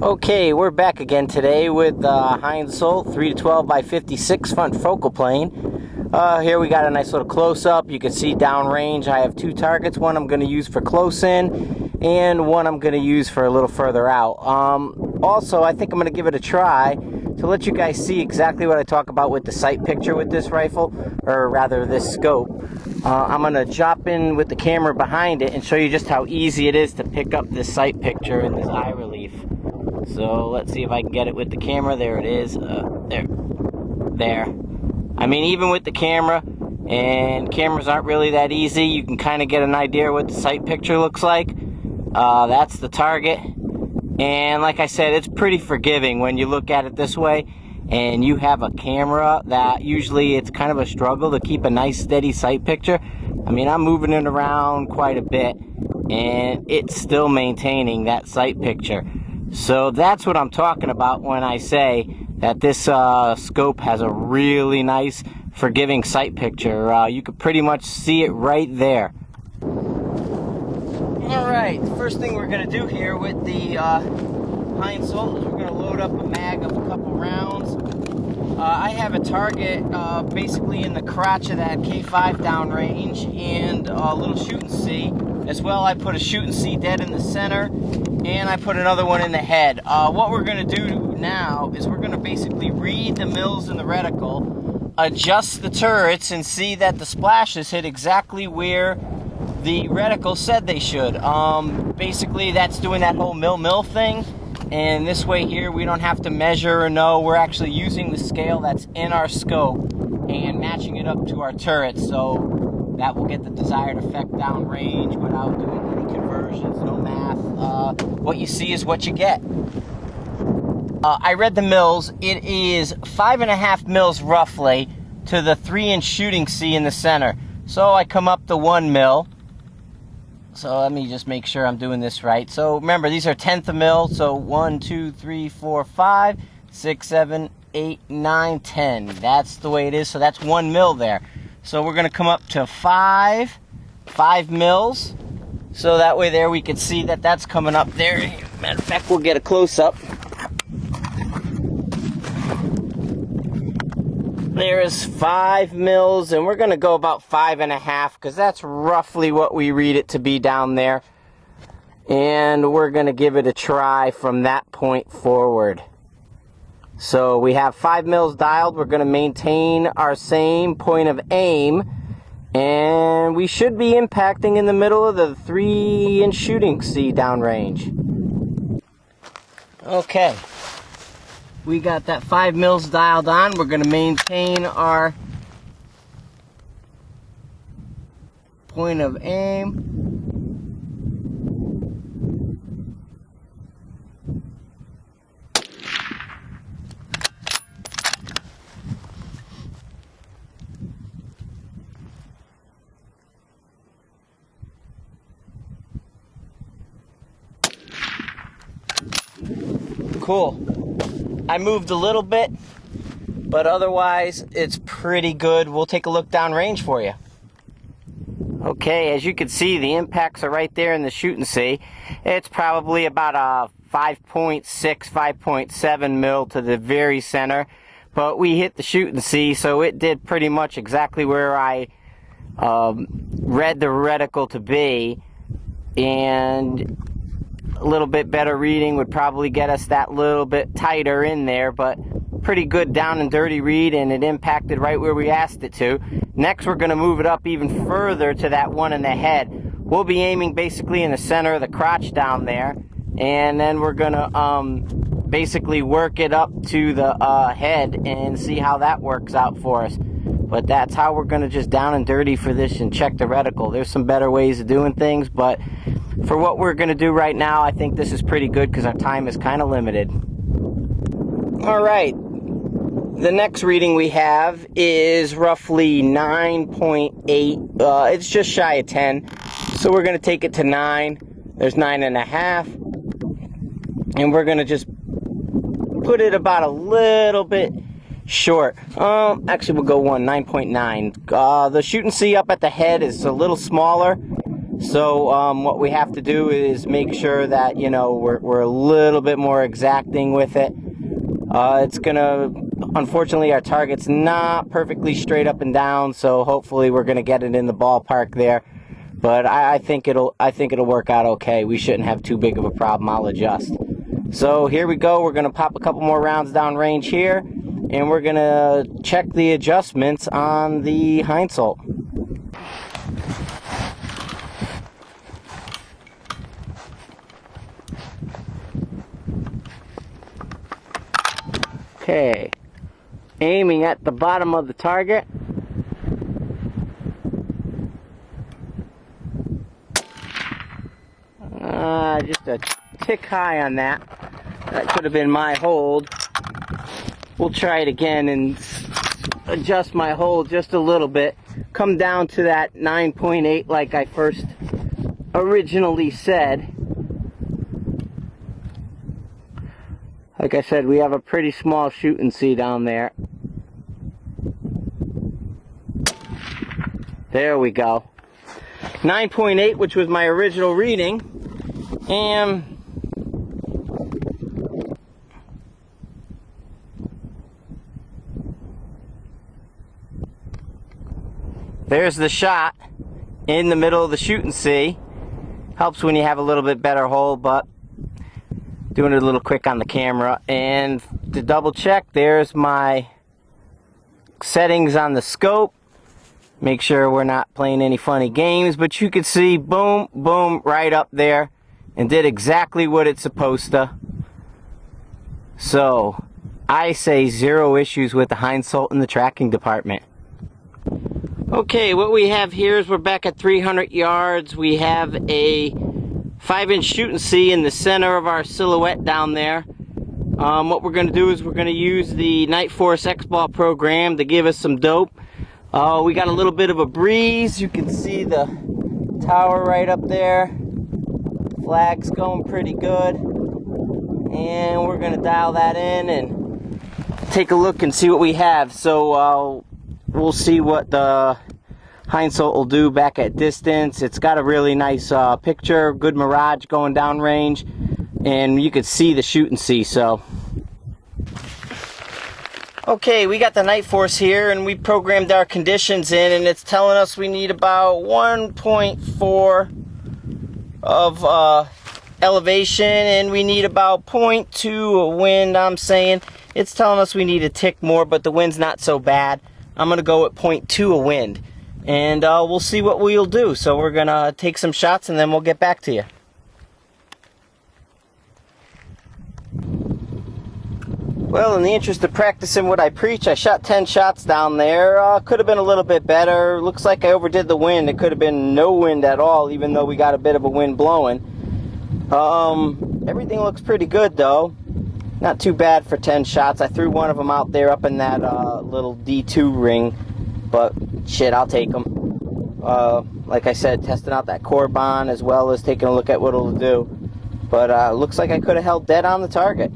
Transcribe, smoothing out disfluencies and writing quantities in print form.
Okay, we're back again today with Hensoldt 3 to 12 by 56 front focal plane. Here we got a nice little close-up. You can see downrange. I have two targets. One I'm going to use for close-in, and one I'm going to use for a little further out. Also, I think I'm going to give it a try to let you guys see exactly what I talk about with the sight picture with this rifle, or rather this scope. I'm going to drop in with the camera behind it and show you just how easy it is to pick up this sight picture and this eye relief. So let's see if I can get it with the camera. There it is. There. I mean, even with the camera, and cameras aren't really that easy, you can kind of get an idea what the sight picture looks like. That's the target. And like I said, it's pretty forgiving when you look at it this way. And you have a camera that usually it's kind of a struggle to keep a nice steady sight picture. I mean, I'm moving it around quite a bit, and it's still maintaining that sight picture. So that's what I'm talking about when I say that this scope has a really nice forgiving sight picture. You could pretty much see it right there. Alright, the first thing we're going to do here with the Hensoldt is we're going to load up a mag of a couple rounds. I have a target basically in the crotch of that K5 downrange and a little shoot and see. As well, I put a shoot and see dead in the center, and I put another one in the head. What we're going to do now is we're going to basically read the mils in the reticle, adjust the turrets, and see that the splashes hit exactly where the reticle said they should. Basically, that's doing that whole mil thing. And this way here, we don't have to measure or know. We're actually using the scale that's in our scope and matching it up to our turrets. So that will get the desired effect downrange without doing any conversions, no math. What you see is what you get. I read the mils. It is 5.5 mils roughly to the 3-inch shooting C in the center. So I come up to 1 mil. So let me just make sure I'm doing this right. So remember, these are 1/10 of mil. So 1, 2, 3, 4, 5, 6, 7, 8, 9, 10. That's the way it is. So that's 1 mil there. So we're going to come up to 5 mils. So that way there we can see that that's coming up there. Matter of fact, we'll get a close-up. There is 5 mils, and we're going to go about 5.5 because that's roughly what we read it to be down there. And we're going to give it a try from that point forward. So we have 5 mils dialed. We're going to maintain our same point of aim, and we should be impacting in the middle of the 3-inch shooting C downrange. Okay. We got that 5 mils dialed on. We're going to maintain our point of aim. Cool. I moved a little bit, but otherwise it's pretty good. We'll take a look downrange for you. Okay, as you can see, the impacts are right there in the shoot and see. It's probably about a 5.6, 5.7 mil to the very center, but we hit the shoot and see, so it did pretty much exactly where I read the reticle to be, and a little bit better reading would probably get us that little bit tighter in there, but pretty good down and dirty read, and it impacted right where we asked it to. Next, we're going to move it up even further to that one in the head. We'll be aiming basically in the center of the crotch down there, and then we're going to basically work it up to the head and see how that works out for us. But that's how we're going to just down and dirty for this and check the reticle. There's some better ways of doing things, but for what we're going to do right now, I think this is pretty good because our time is kind of limited. Alright, the next reading we have is roughly 9.8. It's just shy of 10, so we're going to take it to 9. There's 9.5, and we're going to just put it about a little bit short. Actually, we'll go 9.9. The shoot and see up at the head is a little smaller. So what we have to do is make sure that, you know, we're a little bit more exacting with it. It's gonna, unfortunately, our target's not perfectly straight up and down, so hopefully we're gonna get it in the ballpark there. But I think it'll work out okay. We shouldn't have too big of a problem. I'll adjust. So here we go. We're gonna pop a couple more rounds down range here, and we're gonna check the adjustments on the Hensoldt. Okay, aiming at the bottom of the target. Just a tick high on that. That could have been my hold. We'll try it again and adjust my hold just a little bit. Come down to that 9.8 like I first originally said. Like I said, we have a pretty small shoot and see down there. There we go. 9.8, which was my original reading. And there's the shot in the middle of the shoot and see. Helps when you have a little bit better hold, but doing it a little quick on the camera. And to double check, there's my settings on the scope. Make sure we're not playing any funny games, but you can see boom, boom, right up there, and did exactly what it's supposed to. So I say zero issues with the Hensoldt in the tracking department. Okay, what we have here is we're back at 300 yards. We have a 5-inch shoot and see in the center of our silhouette down there. What we're going to do is we're going to use the Night Force X-Ball program to give us some dope. We got a little bit of a breeze. You can see the tower right up there. Flag's going pretty good. And we're going to dial that in and take a look and see what we have. So we'll see what the Hensoldt will do back at distance. It's got a really nice picture, good mirage going down range, and you could see the shoot and see. So okay, we got the Night Force here, and we programmed our conditions in, and it's telling us we need about 1.4 of elevation, and we need about 0.2 of wind. I'm saying it's telling us we need a tick more, but the wind's not so bad. I'm gonna go at 0.2 of wind, and we'll see what we'll do. So we're gonna take some shots, and then we'll get back to you. Well, in the interest of practicing what I preach, I shot 10 shots down there. Could have been a little bit better. Looks like I overdid the wind. It could have been no wind at all, even though we got a bit of a wind blowing. Everything looks pretty good, though. Not too bad for 10 shots. I threw one of them out there up in that little D2 ring, but shit, I'll take them. Like I said, testing out that core bond as well as taking a look at what it'll do. But looks like I could have held dead on the target.